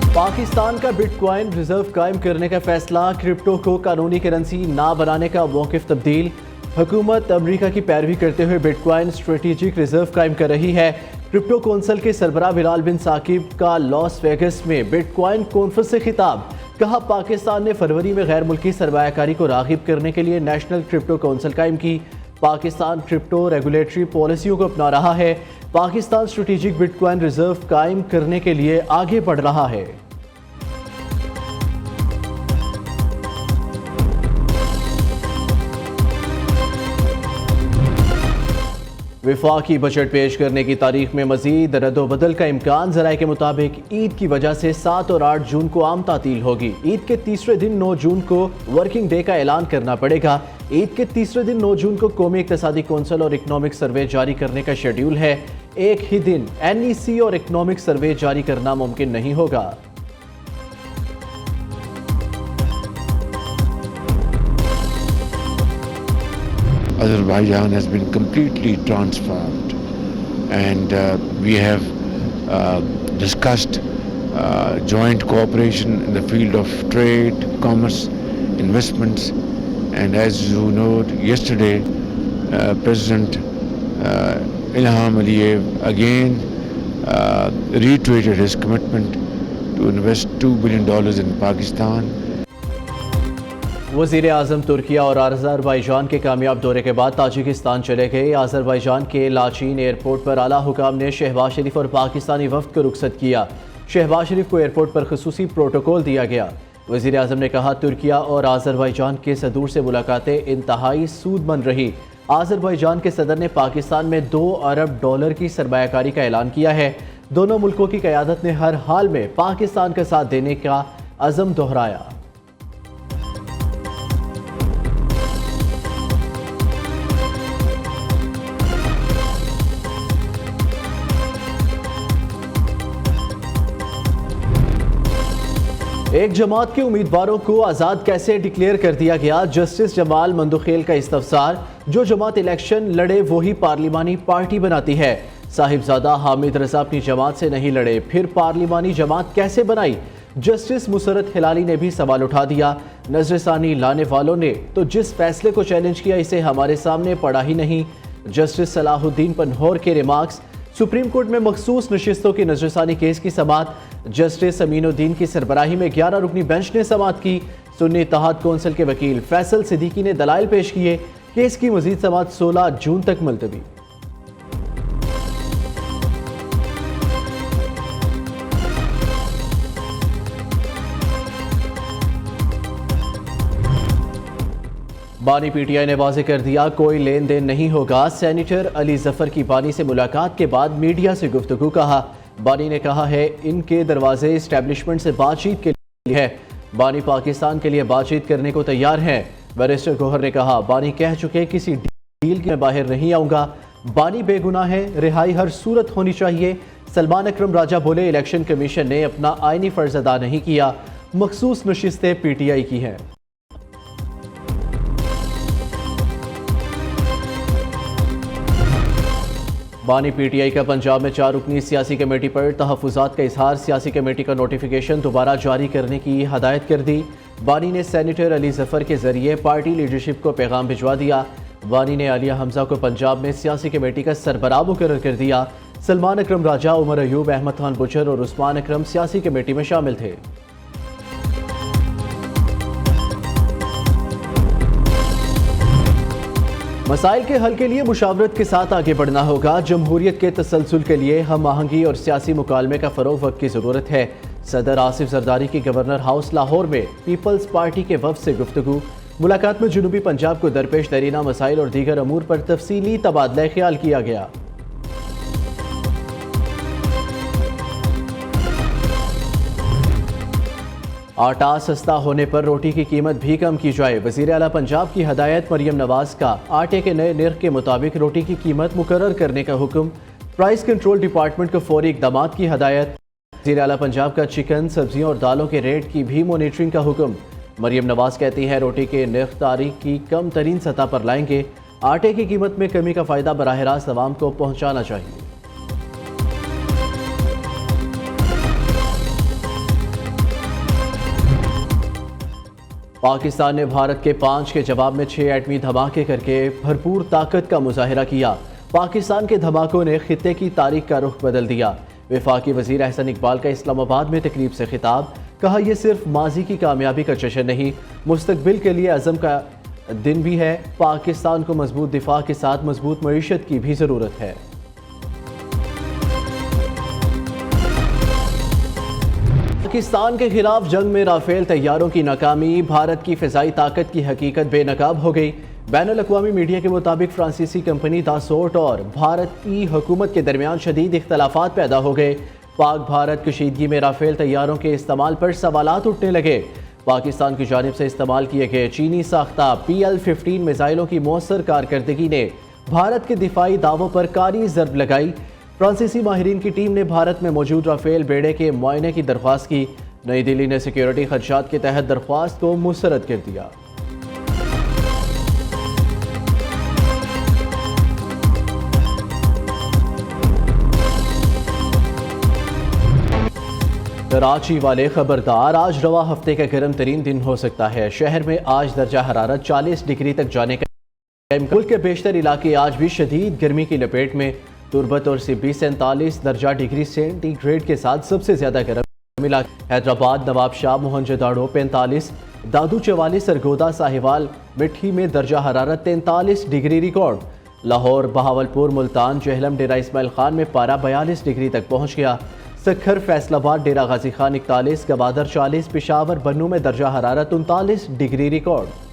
پاکستان کا but coin reserve قائم کرنے کا فیصلہ، کرپٹو کو قانونی کرنسی نہ بنانے کا موقف تبدیل۔ حکومت امریکہ کی پیروی کرتے ہوئے بٹ کوائن اسٹریٹجک ریزرو قائم کر رہی ہے۔ کرپٹو کونسل کے سربراہ بلال بن ثاقب کا لاس ویگس میں بٹ کوائن کانفرنس سے خطاب، کہا پاکستان نے فروری میں غیر ملکی سرمایہ کاری کو راغب کرنے کے لیے نیشنل کرپٹو کونسل قائم کی۔ پاکستان کرپٹو ریگولیٹری پالیسیوں کو اپنا رہا ہے۔ Pakistan strategic but coin reserve قائم کرنے کے لیے آگے بڑھ رہا ہے۔ وفاقی بجٹ پیش کرنے کی تاریخ میں مزید رد و بدل کا امکان۔ ذرائع کے مطابق عید کی وجہ سے 7 اور 8 جون کو عام تعطیل ہوگی۔ عید کے تیسرے دن 9 جون کو ورکنگ ڈے کا اعلان کرنا پڑے گا۔ عید کے تیسرے دن 9 جون کو قومی اقتصادی کونسل اور اکنامک سروے جاری کرنے کا شیڈیول ہے۔ ایک ہی دن NEC اور اکنامک سروے جاری کرنا ممکن نہیں ہوگا۔ Azerbaijan has been completely transformed, and we have discussed joint cooperation in the field of trade, commerce, investments, and as you know, yesterday President Ilham Aliyev again reiterated his commitment to invest $2 billion in Pakistan. وزیر اعظم ترکیہ اور آذربائیجان کے کامیاب دورے کے بعد Tajikistan چلے گئے۔ آذربائیجان کے لاچین ایئرپورٹ پر اعلیٰ حکام نے شہباز شریف اور پاکستانی وفد کو رخصت کیا۔ شہباز شریف کو ایئرپورٹ پر خصوصی پروٹوکول دیا گیا۔ وزیر اعظم نے کہا ترکیہ اور آذربائیجان کے صدور سے ملاقاتیں انتہائی سود مند رہی۔ آذربائیجان کے صدر نے پاکستان میں $2 ارب کی سرمایہ کاری کا اعلان کیا ہے۔ دونوں ملکوں کی قیادت نے ہر حال میں پاکستان کا ساتھ دینے کا عزم دہرایا۔ ایک جماعت کے امیدواروں کو آزاد کیسے ڈکلیئر کر دیا گیا؟ جسٹس جمال مندوخیل کا استفسار۔ جو جماعت الیکشن لڑے وہی پارلیمانی پارٹی بناتی ہے۔ صاحبزادہ حامد رضا اپنی جماعت سے نہیں لڑے، پھر پارلیمانی جماعت کیسے بنائی؟ جسٹس مسرت ہلالی نے بھی سوال اٹھا دیا۔ نظر ثانی لانے والوں نے تو جس فیصلے کو چیلنج کیا اسے ہمارے سامنے پڑا ہی نہیں۔ جسٹس صلاح الدین پنہور کے ریمارکس۔ سپریم کورٹ میں مخصوص نشستوں کی نظر ثانی کیس کی سماعت۔ جسٹس امین الدین کی سربراہی میں 11 رکنی بینچ نے سماعت کی۔ سنی اتحاد کونسل کے وکیل فیصل صدیقی نے دلائل پیش کیے۔ کیس کی مزید سماعت 16 جون تک ملتوی۔ بانی پی ٹی آئی نے واضح کر دیا کوئی لین دین نہیں ہوگا۔ سینیٹر علی ظفر کی بانی سے ملاقات کے بعد میڈیا سے گفتگو کہا۔ بانی نے کہا ہے ان کے دروازے اسٹیبلشمنٹ سے بات چیت کے لیے ہے۔ بانی پاکستان کے لیے بات چیت کرنے کو تیار ہیں۔ بیرسٹر گوہر نے کہا بانی کہہ چکے کسی ڈیل کے میں باہر نہیں آؤں گا۔ بانی بے گناہ ہے، رہائی ہر صورت ہونی چاہیے۔ سلمان اکرم راجہ بولے الیکشن کمیشن نے اپنا آئینی فرض ادا نہیں کیا، مخصوص نشستیں پی ٹی آئی کی ہیں۔ بانی پی ٹی آئی کا پنجاب میں 4 رکنی سیاسی کمیٹی پر تحفظات کا اظہار۔ سیاسی کمیٹی کا نوٹیفیکیشن دوبارہ جاری کرنے کی ہدایت کر دی۔ بانی نے سینیٹر علی ظفر کے ذریعے پارٹی لیڈرشپ کو پیغام بھجوا دیا۔ بانی نے عالیہ حمزہ کو پنجاب میں سیاسی کمیٹی کا سربراہ مقرر کر دیا۔ سلمان اکرم راجہ، عمر ایوب، احمد خان بچر اور عثمان اکرم سیاسی کمیٹی میں شامل تھے۔ مسائل کے حل کے لیے مشاورت کے ساتھ آگے بڑھنا ہوگا۔ جمہوریت کے تسلسل کے لیے ہم آہنگی اور سیاسی مکالمے کا فروغ وقت کی ضرورت ہے۔ صدر آصف زرداری کی گورنر ہاؤس لاہور میں پیپلز پارٹی کے وفد سے گفتگو۔ ملاقات میں جنوبی پنجاب کو درپیش دیرینہ مسائل اور دیگر امور پر تفصیلی تبادلہ خیال کیا گیا۔ آٹا سستا ہونے پر روٹی کی قیمت بھی کم کی جائے۔ وزیر اعلیٰ پنجاب کی ہدایت۔ مریم نواز کا آٹے کے نئے نرخ کے مطابق روٹی کی قیمت مقرر کرنے کا حکم۔ پرائس کنٹرول ڈپارٹمنٹ کو فوری اقدامات کی ہدایت۔ وزیر اعلیٰ پنجاب کا چکن، سبزیوں اور دالوں کے ریٹ کی بھی مانیٹرنگ کا حکم۔ مریم نواز کہتی ہیں روٹی کے نرخ تاریخ کی کم ترین سطح پر لائیں گے۔ آٹے کی قیمت میں کمی کا فائدہ براہ راست عوام کو پہنچانا چاہیے۔ پاکستان نے بھارت کے 5 کے جواب میں 6 ایٹمی دھماکے کر کے بھرپور طاقت کا مظاہرہ کیا۔ پاکستان کے دھماکوں نے خطے کی تاریخ کا رخ بدل دیا۔ وفاقی وزیر احسن اقبال کا اسلام آباد میں تقریب سے خطاب، کہا یہ صرف ماضی کی کامیابی کا جشن نہیں، مستقبل کے لیے عزم کا دن بھی ہے۔ پاکستان کو مضبوط دفاع کے ساتھ مضبوط معیشت کی بھی ضرورت ہے۔ پاکستان کے خلاف جنگ میں رافیل طیاروں کی ناکامی، بھارت کی فضائی طاقت کی حقیقت بے نقاب ہو گئی۔ بین الاقوامی میڈیا کے مطابق فرانسیسی کمپنی داسوٹ اور بھارت کی حکومت کے درمیان شدید اختلافات پیدا ہو گئے۔ پاک بھارت کشیدگی میں رافیل طیاروں کے استعمال پر سوالات اٹھنے لگے۔ پاکستان کی جانب سے استعمال کیے گئے چینی ساختہ PL-15 میزائلوں کی مؤثر کارکردگی نے بھارت کے دفاعی دعووں پر کاری ضرب لگائی۔ فرانسیسی ماہرین کی ٹیم نے بھارت میں موجود رافیل بیڑے کے معائنے کی درخواست کی۔ نئی دہلی نے سیکیورٹی خدشات کے تحت درخواست کو مسترد کر دیا۔ کراچی والے خبردار، آج رواں ہفتے کا گرم ترین دن ہو سکتا ہے۔ شہر میں آج درجہ حرارت 40 ڈگری تک جانے کا ملک کے بیشتر علاقے آج بھی شدید گرمی کی لپیٹ میں۔ تربت اور سبی 47 درجہ ڈگری سینٹی گریڈ کے ساتھ سب سے زیادہ گرم علاقے۔ حیدرآباد، نواب شاہ، موہنجوداڑو 45، دادو 44، سرگودا، ساہیوال، مٹھی میں درجہ حرارت 43 ڈگری ریکارڈ۔ لاہور، بہاولپور، ملتان، جہلم، ڈیرہ اسماعیل خان میں پارہ 42 ڈگری تک پہنچ گیا۔ سکھر، فیصل آباد، ڈیرہ غازی خان 41، گوادر 40، پشاور، بنوں میں درجہ حرارت 39 ڈگری ریکارڈ۔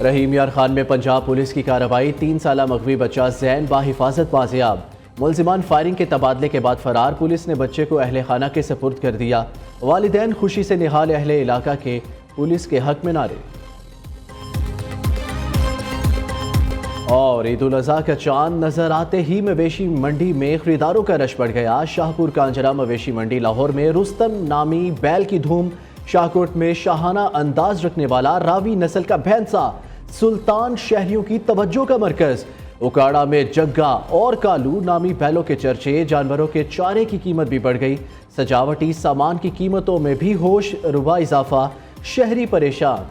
رحیم یار خان میں پنجاب پولیس کی کارروائی، 3 سالہ مغوی بچہ زین بحفاظت بازیاب۔ ملزمان فائرنگ کے تبادلے کے بعد فرار، پولیس نے بچے کو اہل خانہ کے سپرد کر دیا۔ والدین خوشی سے نہال، اہل علاقہ کے پولیس کے حق میں نعرے۔ اور عید الاضحیٰ کا چاند نظر آتے ہی مویشی منڈی میں خریداروں کا رش بڑھ گیا۔ شاہپور کانجرا مویشی منڈی لاہور میں رستم نامی بیل کی دھوم، شاہکوٹ میں شاہانہ انداز رکھنے والا راوی نسل کا بھینسا سلطان شہریوں کی توجہ کا مرکز۔ اکاڑا میں جگا اور کالو نامی بیلوں کے چرچے، جانوروں کے چارے کی قیمت بھی بڑھ گئی۔ سجاوٹی سامان کی قیمتوں میں بھی ہوش ربا اضافہ، شہری پریشان۔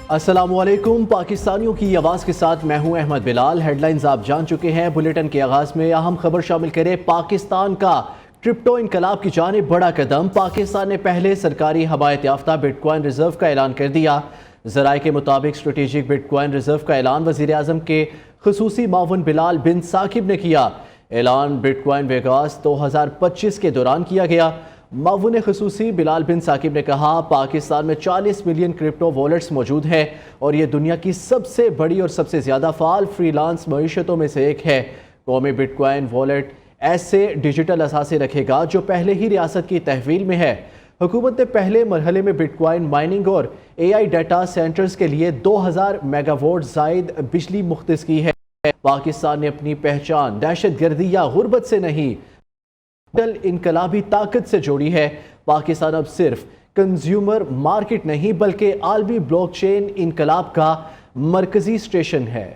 السلام علیکم، پاکستانیوں کی آواز کے ساتھ میں ہوں احمد بلال۔ ہیڈ لائنز آپ جان چکے ہیں۔ بلیٹن کے آغاز میں اہم خبر شامل کریں۔ پاکستان کا کرپٹو انقلاب کی جانب بڑا قدم، پاکستان نے پہلے سرکاری حمایت یافتہ بٹ کوائن ریزرو کا اعلان کر دیا۔ ذرائع کے مطابق اسٹریٹجک بٹ کوائن ریزرو کا اعلان وزیر اعظم کے خصوصی معاون بلال بن ثاقب نے کیا۔ اعلان بٹ کوائن ویگاس 2025 کے دوران کیا گیا۔ معاون خصوصی بلال بن ثاقب نے کہا، پاکستان میں 40 ملین کرپٹو والیٹس موجود ہیں اور یہ دنیا کی سب سے بڑی اور سب سے زیادہ فعال فری لانس معیشتوں میں سے ایک ہے۔ قومی بٹ کوائن والیٹ ایسے ڈیجیٹل اثاثے رکھے گا جو پہلے ہی ریاست کی تحویل میں ہے۔ حکومت نے پہلے مرحلے میں بٹ کوائن مائننگ اور AI ڈیٹا سینٹرز کے لیے 2000 میگا واٹ زائد بجلی مختص کی ہے۔ پاکستان نے اپنی پہچان دہشت گردی یا غربت سے نہیں، ڈیجیٹل انقلابی طاقت سے جوڑی ہے۔ پاکستان اب صرف کنزیومر مارکیٹ نہیں بلکہ عالمی بلاک چین انقلاب کا مرکزی اسٹیشن ہے۔